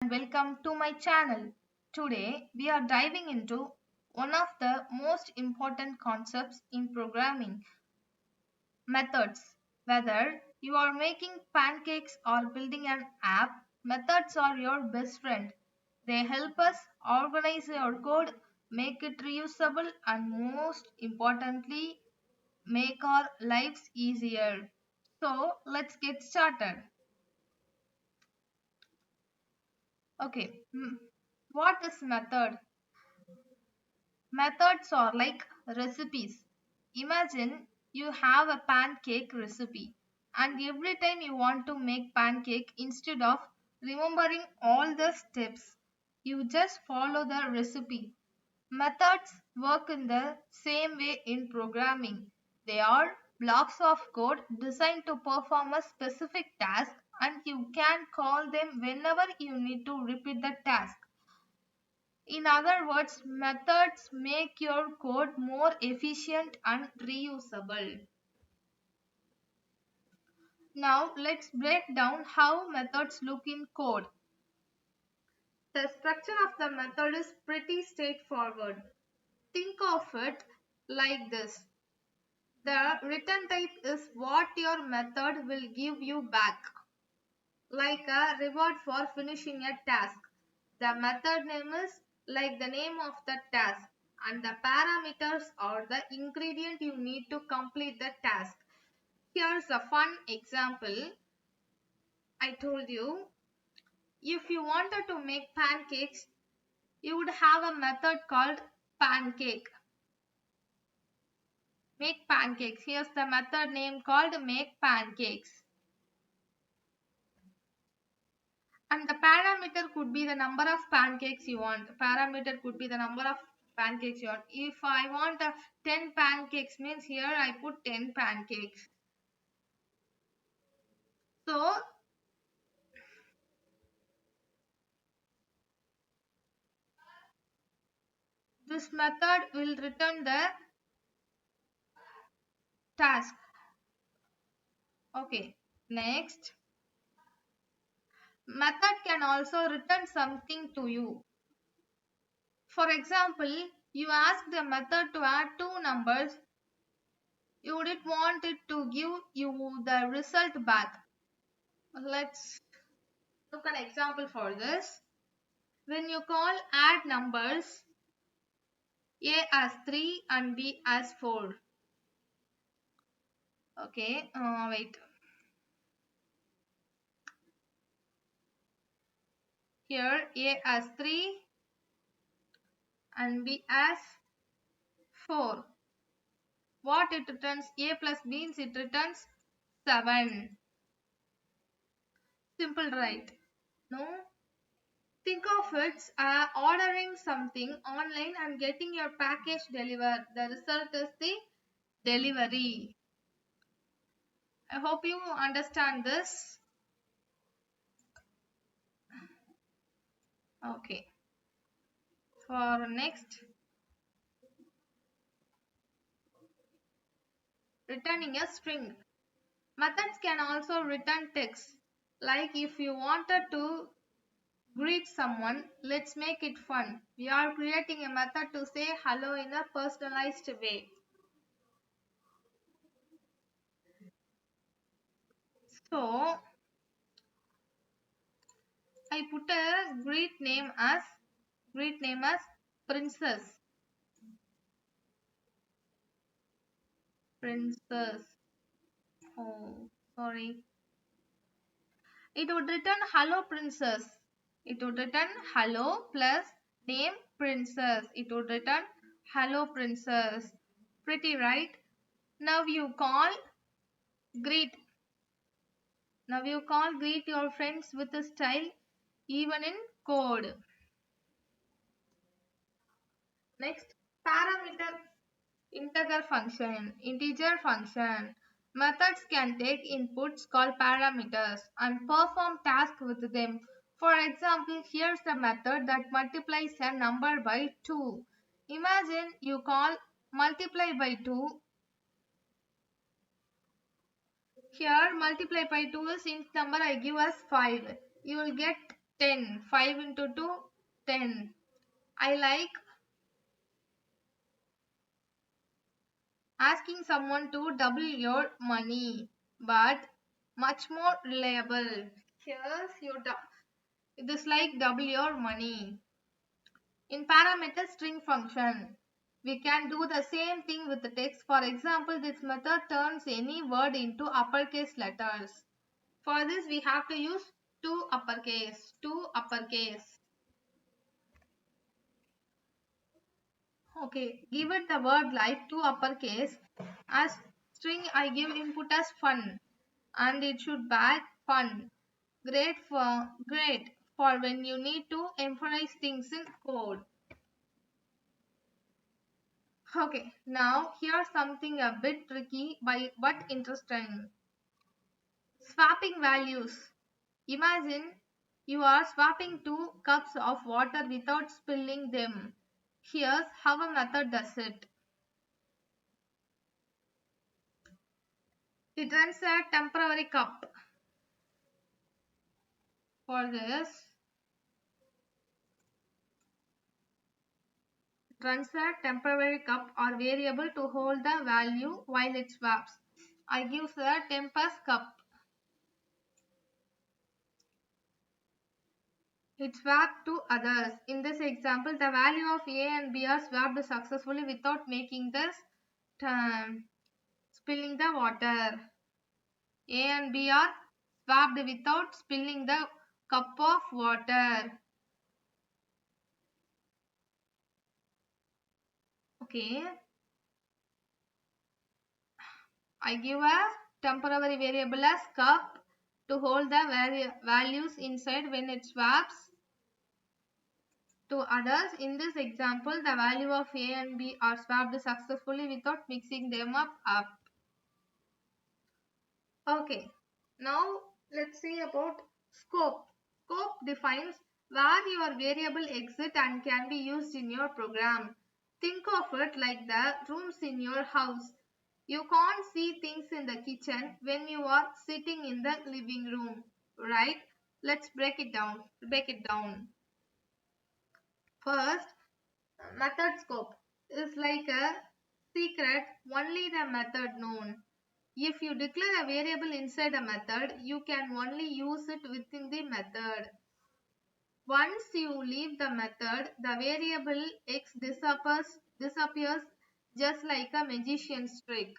and welcome to my channel. Today we are diving into one of the most important concepts in programming, methods. Whether you are making pancakes or building an app, methods are your best friend. They help us organize our code, make it reusable, and most importantly, make our lives easier. So let's get started. Okay, what is method? Methods are like recipes. Imagine you have a pancake recipe, and every time you want to make pancake, instead of remembering all the steps, you just follow the recipe. Methods work in the same way in programming. They are blocks of code designed to perform a specific task, and you can call them whenever you need to repeat the task. In other words, methods make your code more efficient and reusable. Now let's break down how methods look in code. The structure of the method is pretty straightforward. Think of it like this. The return type is what your method will give you back, like a reward for finishing a task. The method name is like the name of the task, and the parameters are the ingredient you need to complete the task. Here's a fun example. I told you, if you wanted to make pancakes, you would have a method called pancake. Make pancakes. Here's the method name called make pancakes. And the parameter could be the number of pancakes you want. Parameter could be the number of pancakes you want. If I want 10 pancakes, means here I put 10 pancakes. So this method will return the task. Okay, next. Method can also return something to you. For example, you ask the method to add two numbers. You would want it to give you the result back. Let's look at an example for this. When you call add numbers A as 3 and B as 4. Okay, wait. Here A as 3 and B as 4. What it returns? A plus B means it returns 7. Simple, right? No? Think of it ordering something online and getting your package delivered. The result is the delivery. I hope you understand this. Okay. For next, returning a string. Methods can also return text. Like if you wanted to greet someone, let's make it fun. We are creating a method to say hello in a personalized way. So I put a greet name as princess. Princess. Oh, sorry. It would return hello princess. It would return hello plus name princess. It would return hello princess. Pretty, right? Now you call greet. Now you call greet your friends with a style even in code. Next, parameter integer function, integer function. Methods can take inputs called parameters and perform tasks with them. For example, here's a method that multiplies a number by 2. Imagine you call multiply by 2. Here multiply by 2 is int number I give as 5. You will get 10. 5 into 2, 10. I like asking someone to double your money, but much more reliable. Here's your it is like double your money. In parameter string function, we can do the same thing with the text. For example, this method turns any word into uppercase letters. For this, we have to use two uppercase. Okay, give it the word like two uppercase. As string, I give input as fun, and it should back fun. Great for when you need to emphasize things in code. Okay, now here's something a bit tricky but interesting. Swapping values. Imagine you are swapping two cups of water without spilling them. Here's how a method does it. It runs a temporary cup. For this, it runs a temporary cup or variable to hold the value while it swaps. I give the tempus cup. It swapped to others. In this example, the value of A and B are swapped successfully without making the spilling the water. A and B are swapped without spilling the cup of water. Okay. I give a temporary variable as cup to hold the values inside when it swaps to others. In this example, the value of A and B are swapped successfully without mixing them up. Okay, now let's see about scope. Scope defines where your variable exit and can be used in your program. Think of it like the rooms in your house. You can't see things in the kitchen when you are sitting in the living room, right? Let's break it down. First, method scope is like a secret only the method known. If you declare a variable inside a method, you can only use it within the method. Once you leave the method, the variable x disappears just like a magician's trick.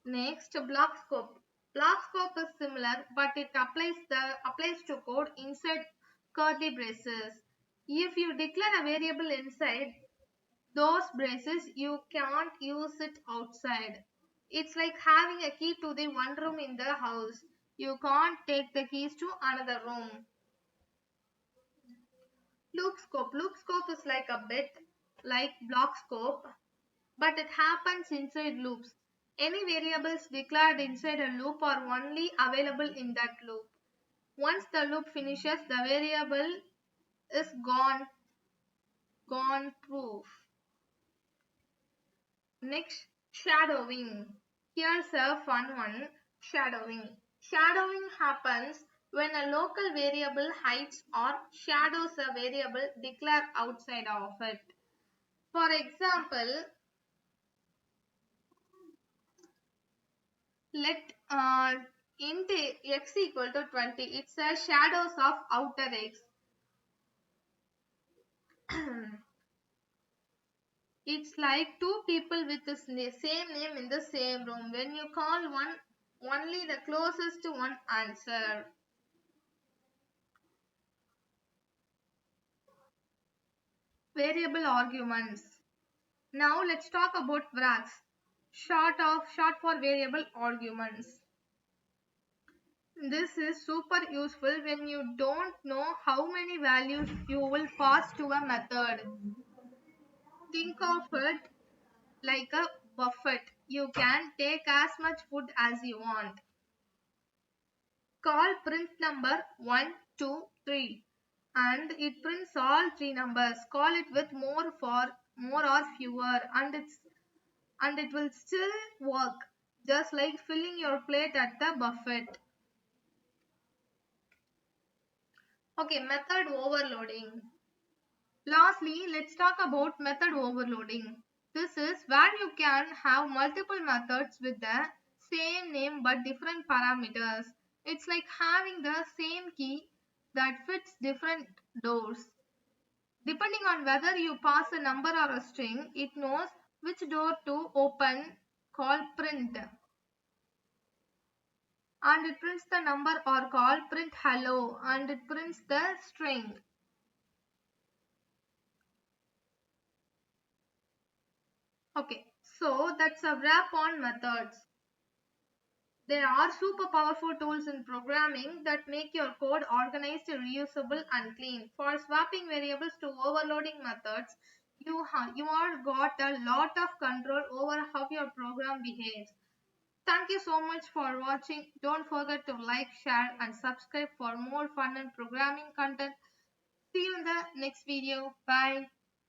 Next, block scope. Block scope is similar, but it applies to code inside curly braces. If you declare a variable inside those braces, you can't use it outside. It's like having a key to the one room in the house. You can't take the keys to another room. Loop scope. Loop scope is like a bit like block scope, but it happens inside loops. Any variables declared inside a loop are only available in that loop. Once the loop finishes, the variable is gone proof. Next, shadowing. Here's a fun one, shadowing. Shadowing happens when a local variable hides or shadows a variable declared outside of it. For example, let int x equal to 20. It's a shadows of outer x. It's like two people with the same name in the same room. When you call one, only the closest to one answer. Variable arguments. Now let's talk about VARs. Short for variable arguments. This is super useful when you don't know how many values you will pass to a method. Think of it like a buffet. You can take as much food as you want. Call print number 1, 2, 3 and it prints all three numbers. Call it with more or fewer and it will still work, just like filling your plate at the buffet. Okay, method overloading. Lastly, let's talk about method overloading. This is where you can have multiple methods with the same name but different parameters. It's like having the same key that fits different doors. Depending on whether you pass a number or a string, it knows which door to open, call print, and it prints the number or call print hello, and it prints the string. Okay, so that's a wrap on methods. There are super powerful tools in programming that make your code organized, reusable, and clean. For swapping variables to overloading methods, you are got a lot of control over how your program behaves. Thank you so much for watching. Don't forget to like, share, and subscribe for more fun and programming content. See you in the next video. Bye.